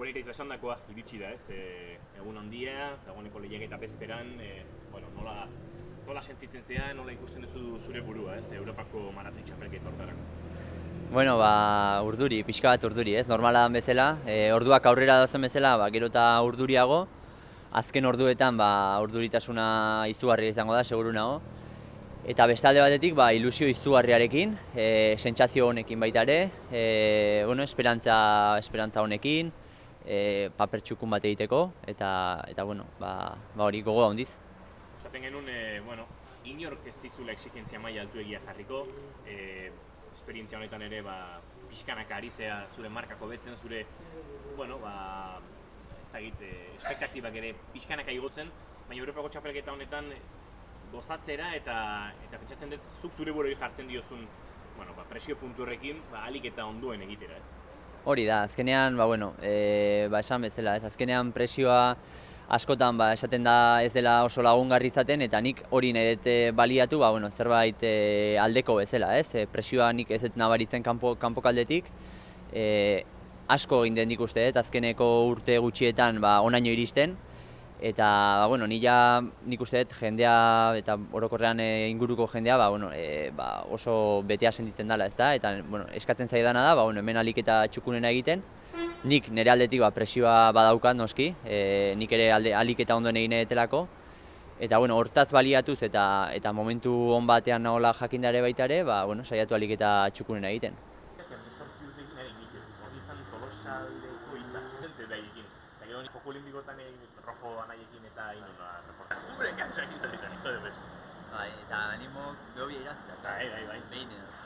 Hori eta esan dakoa iritsi da, ez? Egun handia, dagoeneko lehiaketa bezperan, nola sentitzen zea, nola ikusten duzu zure burua, ez? Europako maratoi txapelketa horretarako. Bueno, urduri, pixka bat urduri, ez? Normala dan bezala, orduak aurrera dozen bezala, gero eta urduriago. Azken orduetan, urduritasuna izugarria izango da, seguru nago. Eta bestalde batetik, ilusio izugarriarekin, sentsazio honekin baita ere, esperantza honekin, paper txukun bat egiteko, eta hori gogoa handiz. Esaten genuen, inork ez dizula exigentzia maila altuegia jarriko, esperientzia honetan ere, pixkanaka ari zea zure markak hobetzen, zure, espektatibak ere pixkanaka igotzen, baina Europako txapelketa honetan gozatzera eta pentsatzen dut zuk zure buroi jartzen diozun presio puntu horrekin ahalik eta onduen egitera, ez? Hori da, azkenean, esan bezala, ez? Azkenean presioa askotan esaten da ez dela oso lagungarri izaten, eta nik hori nahi dut baliatu, zerbait aldeko bezala, ez? Presioa nik ez dut nabaritzen kanpokaldetik, asko egin den nik uste dut, azkeneko urte gutxietan onaino iristen, eta nik uste dut jendea eta orokorrean inguruko jendea oso betea sentitzen dela, ezta? Eta eskatzen zaidana da hemen ahalik eta txukunena egiten. Nik nire aldetik presioa badaukat noski, nik ere ahalik eta ondoen egin edetelako. Eta hortaz baliatuz eta momentu on batean nagoela jakindare baita ere, saiatu ahalik eta txukunena egiten. Joko olimpikotan rojo anaiekin eta inola reportaje. Hombre, kantzak izan izan, hijo de pez. Eta animo gehobi irazita. Bai. Behin edo.